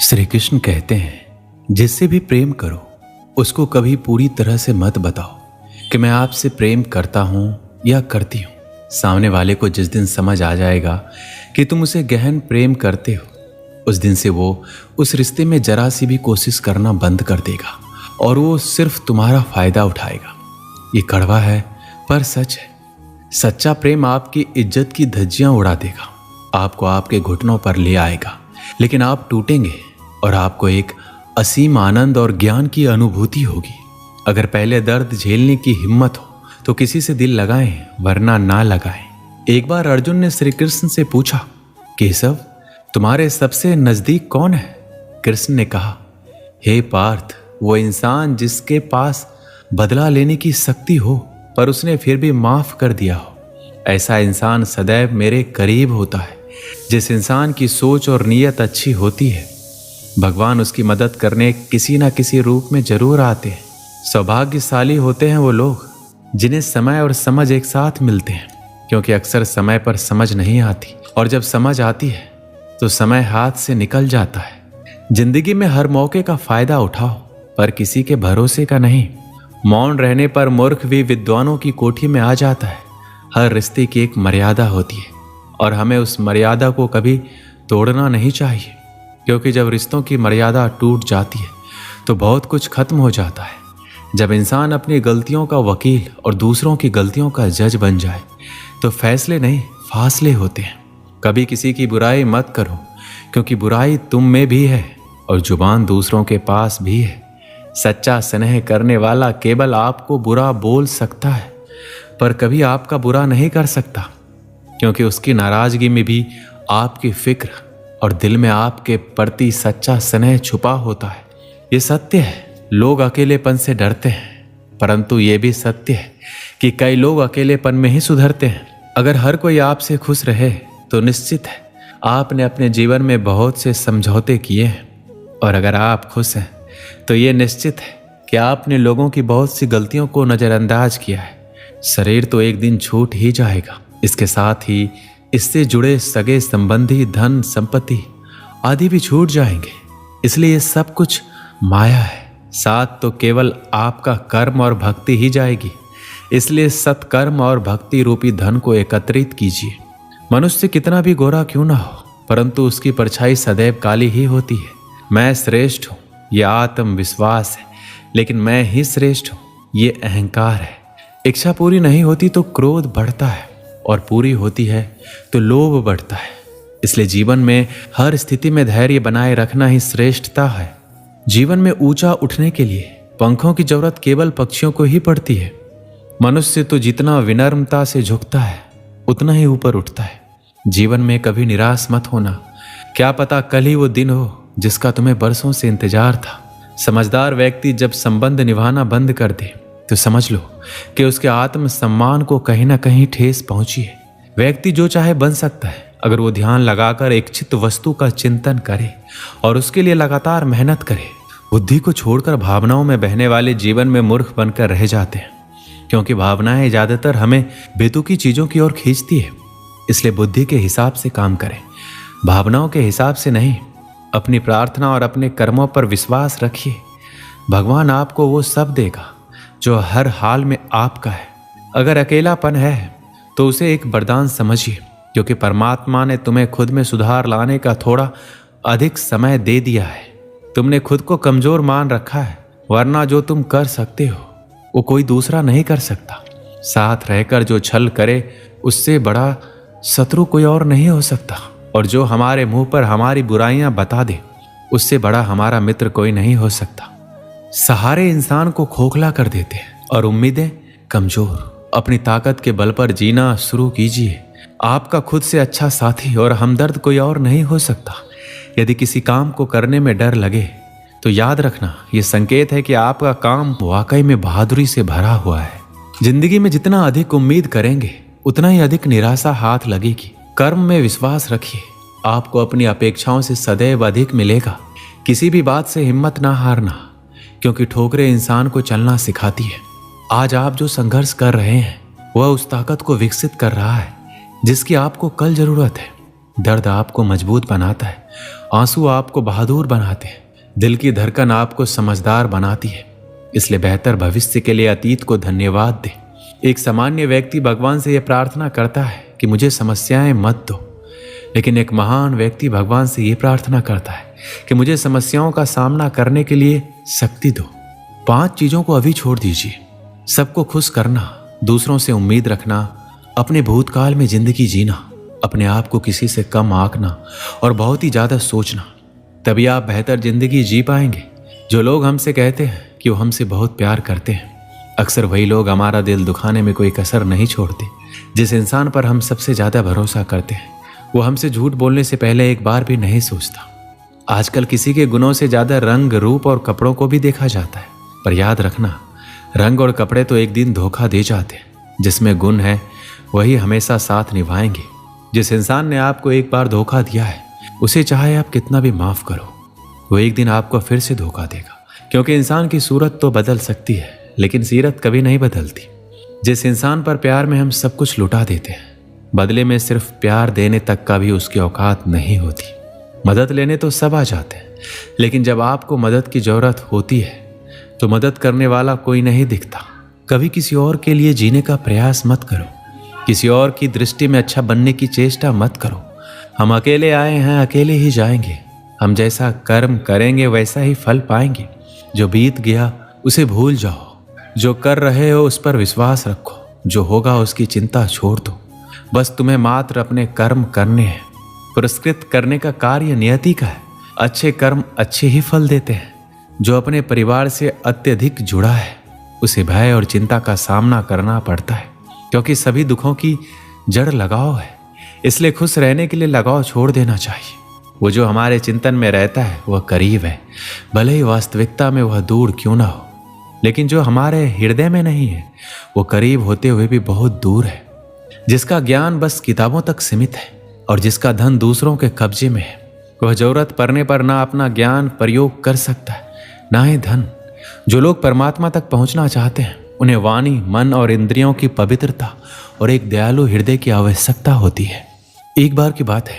श्री कृष्ण कहते हैं, जिससे भी प्रेम करो उसको कभी पूरी तरह से मत बताओ कि मैं आपसे प्रेम करता हूं या करती हूं। सामने वाले को जिस दिन समझ आ जाएगा कि तुम उसे गहन प्रेम करते हो, उस दिन से वो उस रिश्ते में जरा सी भी कोशिश करना बंद कर देगा और वो सिर्फ तुम्हारा फायदा उठाएगा। ये कड़वा है पर सच है। सच्चा प्रेम आपकी इज्जत की धज्जियां उड़ा देगा, आपको आपके घुटनों पर ले आएगा, लेकिन आप टूटेंगे और आपको एक असीम आनंद और ज्ञान की अनुभूति होगी। अगर पहले दर्द झेलने की हिम्मत हो तो किसी से दिल लगाएं, वरना ना लगाएं। एक बार अर्जुन ने श्री कृष्ण से पूछा, केशव तुम्हारे सबसे नजदीक कौन है? कृष्ण ने कहा, हे पार्थ, वो इंसान जिसके पास बदला लेने की शक्ति हो पर उसने फिर भी माफ कर दिया हो। ऐसा इंसान सदैव मेरे करीब होता है। जिस इंसान की सोच और नीयत अच्छी होती है, भगवान उसकी मदद करने किसी ना किसी रूप में जरूर आते हैं। सौभाग्यशाली होते हैं वो लोग जिन्हें समय और समझ एक साथ मिलते हैं, क्योंकि अक्सर समय पर समझ नहीं आती और जब समझ आती है तो समय हाथ से निकल जाता है। जिंदगी में हर मौके का फायदा उठाओ, पर किसी के भरोसे का नहीं। मौन रहने पर मूर्ख भी विद्वानों की कोठी में आ जाता है। हर रिश्ते की एक मर्यादा होती है और हमें उस मर्यादा को कभी तोड़ना नहीं चाहिए, क्योंकि जब रिश्तों की मर्यादा टूट जाती है तो बहुत कुछ खत्म हो जाता है। जब इंसान अपनी गलतियों का वकील और दूसरों की गलतियों का जज बन जाए तो फैसले नहीं, फासले होते हैं। कभी किसी की बुराई मत करो, क्योंकि बुराई तुम में भी है और जुबान दूसरों के पास भी है। सच्चा स्नेह करने वाला केवल आपको बुरा बोल सकता है, पर कभी आपका बुरा नहीं कर सकता, क्योंकि उसकी नाराजगी में भी आपकी फिक्र और दिल में आपके प्रति सच्चा स्नेह छुपा होता है। ये सत्य है, लोग अकेलेपन से डरते हैं, परंतु ये भी सत्य है कि कई लोग अकेलेपन में ही सुधरते हैं। अगर हर कोई आपसे खुश रहे तो निश्चित है आपने अपने जीवन में बहुत से समझौते किए हैं, और अगर आप खुश हैं तो ये निश्चित है कि आपने लोगों की बहुत सी गलतियों को नज़रअंदाज किया है। शरीर तो एक दिन छूट ही जाएगा, इसके साथ ही इससे जुड़े सगे संबंधी, धन संपत्ति आदि भी छूट जाएंगे। इसलिए ये सब कुछ माया है, साथ तो केवल आपका कर्म और भक्ति ही जाएगी। इसलिए सत्कर्म और भक्ति रूपी धन को एकत्रित कीजिए। मनुष्य कितना भी गोरा क्यों ना हो, परंतु उसकी परछाई सदैव काली ही होती है। मैं श्रेष्ठ हूँ, यह आत्मविश्वास है, लेकिन मैं ही श्रेष्ठ हूँ, ये अहंकार है। इच्छा पूरी नहीं होती तो क्रोध बढ़ता है, और पूरी होती है तो लोभ बढ़ता है। इसलिए जीवन में हर स्थिति में धैर्य बनाए रखना ही श्रेष्ठता है। जीवन में ऊंचा उठने के लिए पंखों की जरूरत केवल पक्षियों को ही पड़ती है। मनुष्य तो जितना विनम्रता से झुकता है उतना ही ऊपर उठता है। जीवन में कभी निराश मत होना, क्या पता कल ही वो दिन हो जिसका तुम्हें बरसों से इंतजार था। समझदार व्यक्ति जब संबंध निभाना बंद कर दे तो समझ लो कि उसके आत्म सम्मान को कहीं ना कहीं ठेस पहुंची है। व्यक्ति जो चाहे बन सकता है अगर वो ध्यान लगाकर इच्छित वस्तु का चिंतन करे और उसके लिए लगातार मेहनत करे। बुद्धि को छोड़कर भावनाओं में बहने वाले जीवन में मूर्ख बनकर रह जाते हैं, क्योंकि भावनाएं ज्यादातर हमें बेतुकी चीजों की ओर खींचती है। इसलिए बुद्धि के हिसाब से काम करें, भावनाओं के हिसाब से नहीं। अपनी प्रार्थना और अपने कर्मों पर विश्वास रखिए। भगवान आपको वो सब देगा जो हर हाल में आपका है। अगर अकेलापन है तो उसे एक वरदान समझिए, क्योंकि परमात्मा ने तुम्हें खुद में सुधार लाने का थोड़ा अधिक समय दे दिया है। तुमने खुद को कमजोर मान रखा है, वरना जो तुम कर सकते हो वो कोई दूसरा नहीं कर सकता। साथ रहकर जो छल करे उससे बड़ा शत्रु कोई और नहीं हो सकता, और जो हमारे मुंह पर हमारी बुराइयां बता दे उससे बड़ा हमारा मित्र कोई नहीं हो सकता। सहारे इंसान को खोखला कर देते हैं और उम्मीदें कमजोर। अपनी ताकत के बल पर जीना शुरू कीजिए। आपका खुद से अच्छा साथी और हमदर्द कोई और नहीं हो सकता। यदि किसी काम को करने में डर लगे तो याद रखना, यह संकेत है कि आपका काम वाकई में बहादुरी से भरा हुआ है। जिंदगी में जितना अधिक उम्मीद करेंगे उतना ही अधिक निराशा हाथ लगेगी। कर्म में विश्वास रखिए, आपको अपनी अपेक्षाओं से सदैव अधिक मिलेगा। किसी भी बात से हिम्मत ना हारना, क्योंकि ठोकरें इंसान को चलना सिखाती है। आज आप जो संघर्ष कर रहे हैं वह उस ताकत को विकसित कर रहा है जिसकी आपको कल जरूरत है। दर्द आपको मजबूत बनाता है, आंसू आपको बहादुर बनाते हैं, दिल की धड़कन आपको समझदार बनाती है। इसलिए बेहतर भविष्य के लिए अतीत को धन्यवाद दे। एक सामान्य व्यक्ति भगवान से यह प्रार्थना करता है कि मुझे समस्याएं मत दो, लेकिन एक महान व्यक्ति भगवान से यह प्रार्थना करता है कि मुझे समस्याओं का सामना करने के लिए शक्ति दो। 5 चीजों को अभी छोड़ दीजिए। सबको खुश करना, दूसरों से उम्मीद रखना, अपने भूतकाल में जिंदगी जीना, अपने आप को किसी से कम आंकना और बहुत ही ज्यादा सोचना। तभी आप बेहतर जिंदगी जी पाएंगे। जो लोग हमसे कहते हैं कि वो हमसे बहुत प्यार करते हैं, अक्सर वही लोग हमारा दिल दुखाने में कोई कसर नहीं छोड़ते। जिस इंसान पर हम सबसे ज्यादा भरोसा करते हैं वो हमसे झूठ बोलने से पहले एक बार भी नहीं सोचता। आजकल किसी के गुणों से ज्यादा रंग, रूप और कपड़ों को भी देखा जाता है, पर याद रखना, रंग और कपड़े तो एक दिन धोखा दे जाते हैं। जिसमें गुण है वही हमेशा साथ निभाएंगे। जिस इंसान ने आपको एक बार धोखा दिया है, उसे चाहे आप कितना भी माफ करो, वो एक दिन आपको फिर से धोखा देगा। क्योंकि इंसान की सूरत तो बदल सकती है, लेकिन सीरत कभी नहीं बदलती। जिस इंसान पर प्यार में हम सब कुछ लुटा देते हैं, बदले में सिर्फ प्यार देने तक का भी उसकी औकात नहीं होती। मदद लेने तो सब आ जाते हैं, लेकिन जब आपको मदद की जरूरत होती है तो मदद करने वाला कोई नहीं दिखता। कभी किसी और के लिए जीने का प्रयास मत करो। किसी और की दृष्टि में अच्छा बनने की चेष्टा मत करो। हम अकेले आए हैं, अकेले ही जाएंगे। हम जैसा कर्म करेंगे वैसा ही फल पाएंगे। जो बीत गया उसे भूल जाओ। जो कर रहे हो उस पर विश्वास रखो। जो होगा उसकी चिंता छोड़ दो। बस तुम्हें मात्र अपने कर्म करने हैं। पुरस्कृत करने का कार्य नियति का है। अच्छे कर्म अच्छे ही फल देते हैं। जो अपने परिवार से अत्यधिक जुड़ा है उसे भय और चिंता का सामना करना पड़ता है, क्योंकि सभी दुखों की जड़ लगाव है। इसलिए खुश रहने के लिए लगाव छोड़ देना चाहिए। वो जो हमारे चिंतन में रहता है वह करीब है, भले ही वास्तविकता में वह दूर क्यों ना हो। लेकिन जो हमारे हृदय में नहीं है वो करीब होते हुए भी बहुत दूर है। जिसका ज्ञान बस किताबों तक सीमित है और जिसका धन दूसरों के कब्जे में है, वह जरूरत पड़ने पर ना अपना ज्ञान प्रयोग कर सकता है, ना ही धन। जो लोग परमात्मा तक पहुंचना चाहते हैं उन्हें वाणी, मन और इंद्रियों की पवित्रता और एक दयालु हृदय की आवश्यकता होती है। एक बार की बात है,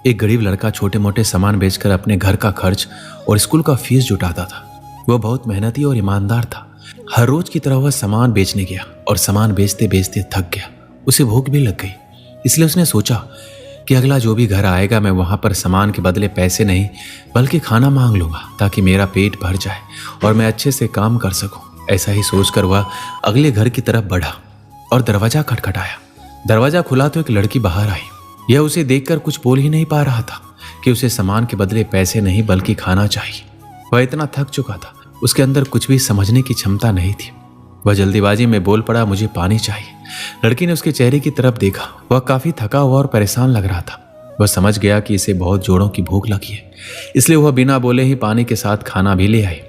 एक गरीब लड़का छोटे मोटे सामान बेचकर अपने घर का खर्च और स्कूल का फीस जुटाता था। वह बहुत मेहनती और ईमानदार था। हर रोज की तरह वह सामान बेचने गया और सामान बेचते बेचते थक गया। उसे भूख भी लग गई, इसलिए उसने सोचा कि अगला जो भी घर आएगा मैं वहां पर सामान के बदले पैसे नहीं बल्कि खाना मांग लूंगा, ताकि मेरा पेट भर जाए और मैं अच्छे से काम कर सकूं। ऐसा ही सोचकर वह अगले घर की तरफ बढ़ा और दरवाजा खटखटाया। दरवाजा खुला तो एक लड़की बाहर आई। यह उसे देखकर कुछ बोल ही नहीं पा रहा था कि उसे सामान के बदले पैसे नहीं बल्कि खाना चाहिए। वह इतना थक चुका था, उसके अंदर कुछ भी समझने की क्षमता नहीं थी। वह जल्दीबाजी में बोल पड़ा, मुझे पानी चाहिए। लड़की ने उसके चेहरे की तरफ देखा। वह काफी थका हुआ और परेशान लग रहा था। वह समझ गया कि इसे बहुत जोरों की भूख लगी है, इसलिए वह बिना बोले ही पानी के साथ खाना भी ले आई।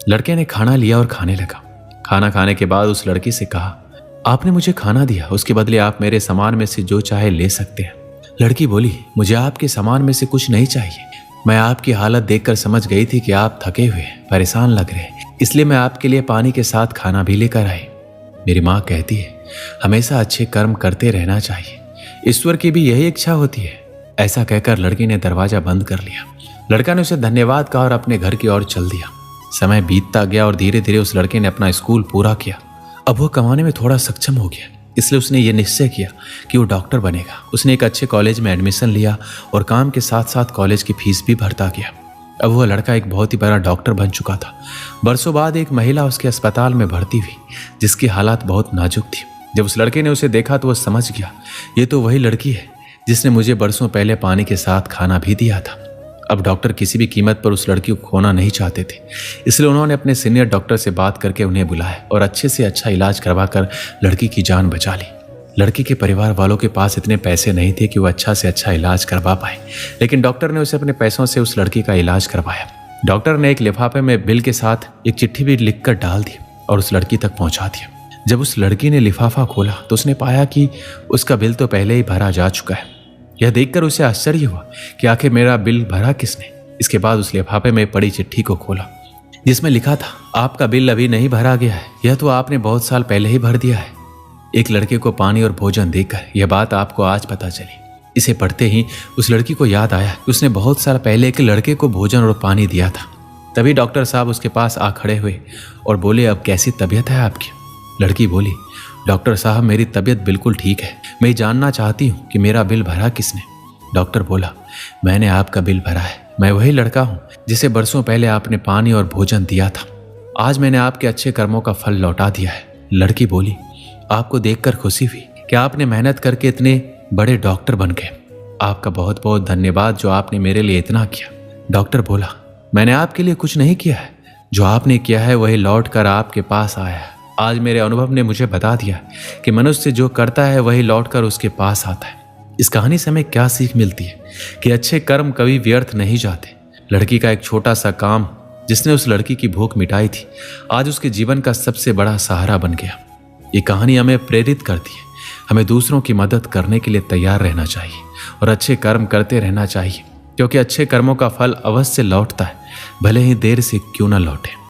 लड़के ने खाना लिया और खाने लगा। खाना खाने के बाद उस लड़की से कहा, आपने मुझे खाना दिया, उसके बदले आप मेरे सामान में से जो चाहे ले सकते हैं। लड़की बोली, मुझे आपके सामान में से कुछ नहीं चाहिए। मैं आपकी हालत देखकर समझ गई थी कि आप थके हुए, परेशान लग रहे हैं, इसलिए मैं आपके लिए पानी के साथ खाना भी लेकर आई। मेरी माँ कहती है हमेशा अच्छे कर्म करते रहना चाहिए, ईश्वर की भी यही इच्छा होती है। ऐसा कहकर लड़की ने दरवाजा बंद कर लिया। लड़का ने उसे धन्यवाद कहा और अपने घर की ओर चल दिया। समय बीतता गया और धीरे धीरे उस लड़के ने अपना स्कूल पूरा किया। अब वह कमाने में थोड़ा सक्षम हो गया, इसलिए उसने ये निश्चय किया कि वो डॉक्टर बनेगा। उसने एक अच्छे कॉलेज में एडमिशन लिया और काम के साथ साथ कॉलेज की फीस भी भरता गया। अब वह लड़का एक बहुत ही बड़ा डॉक्टर बन चुका था। बरसों बाद एक महिला उसके अस्पताल में भर्ती हुई, जिसकी हालात बहुत नाजुक थी। जब उस लड़के ने उसे देखा तो वह समझ गया, ये तो वही लड़की है जिसने मुझे बरसों पहले पानी के साथ खाना भी दिया था। अब डॉक्टर किसी भी कीमत पर उस लड़की को खोना नहीं चाहते थे, इसलिए उन्होंने अपने सीनियर डॉक्टर से बात करके उन्हें बुलाया और अच्छे से अच्छा इलाज करवाकर लड़की की जान बचा ली। लड़की के परिवार वालों के पास इतने पैसे नहीं थे कि वो अच्छा से अच्छा इलाज करवा पाए, लेकिन डॉक्टर ने उसे अपने पैसों से उस लड़की का इलाज करवाया। डॉक्टर ने एक लिफाफे में बिल के साथ एक चिट्ठी भी लिखकर डाल दी और उस लड़की तक पहुंचा दिया। जब उस लड़की ने लिफाफा खोला तो उसने पाया कि उसका बिल तो पहले ही भरा जा चुका है। यह देखकर उसे आश्चर्य हुआ कि आखिर मेरा बिल भरा किसने। इसके बाद उस लिफाफे में पड़ी चिट्ठी को खोला, जिसमें लिखा था, आपका बिल अभी नहीं भरा गया है, यह तो आपने बहुत साल पहले ही भर दिया है। एक लड़के को पानी और भोजन देकर यह बात आपको आज पता चली, इसे पढ़ते ही उस लड़की को याद आया कि उसने बहुत साल पहले एक लड़के को भोजन और पानी दिया था। तभी डॉक्टर साहब उसके पास आ खड़े हुए और बोले, अब कैसी तबीयत है आपकी? लड़की बोली, डॉक्टर साहब मेरी तबीयत बिल्कुल ठीक है, मैं जानना चाहती हूँ कि मेरा बिल भरा किसने? डॉक्टर बोला, मैंने आपका बिल भरा है। मैं वही लड़का हूँ जिसे बरसों पहले आपने पानी और भोजन दिया था। आज मैंने आपके अच्छे कर्मों का फल लौटा दिया है। लड़की बोली, आपको देखकर खुशी हुई कि आपने मेहनत करके इतने बड़े डॉक्टर बन गए। आपका बहुत बहुत धन्यवाद जो आपने मेरे लिए इतना किया। डॉक्टर बोला, मैंने आपके लिए कुछ नहीं किया है, जो आपने किया है वही लौट कर आपके पास आया है। आज मेरे अनुभव ने मुझे बता दिया कि मनुष्य जो करता है वही लौट कर उसके पास आता है। इस कहानी से हमें क्या सीख मिलती है कि अच्छे कर्म कभी व्यर्थ नहीं जाते। लड़की का एक छोटा सा काम जिसने उस लड़की की भूख मिटाई थी, आज उसके जीवन का सबसे बड़ा सहारा बन गया। ये कहानी हमें प्रेरित करती है, हमें दूसरों की मदद करने के लिए तैयार रहना चाहिए और अच्छे कर्म करते रहना चाहिए, क्योंकि अच्छे कर्मों का फल अवश्य लौटता है, भले ही देर से क्यों ना लौटे।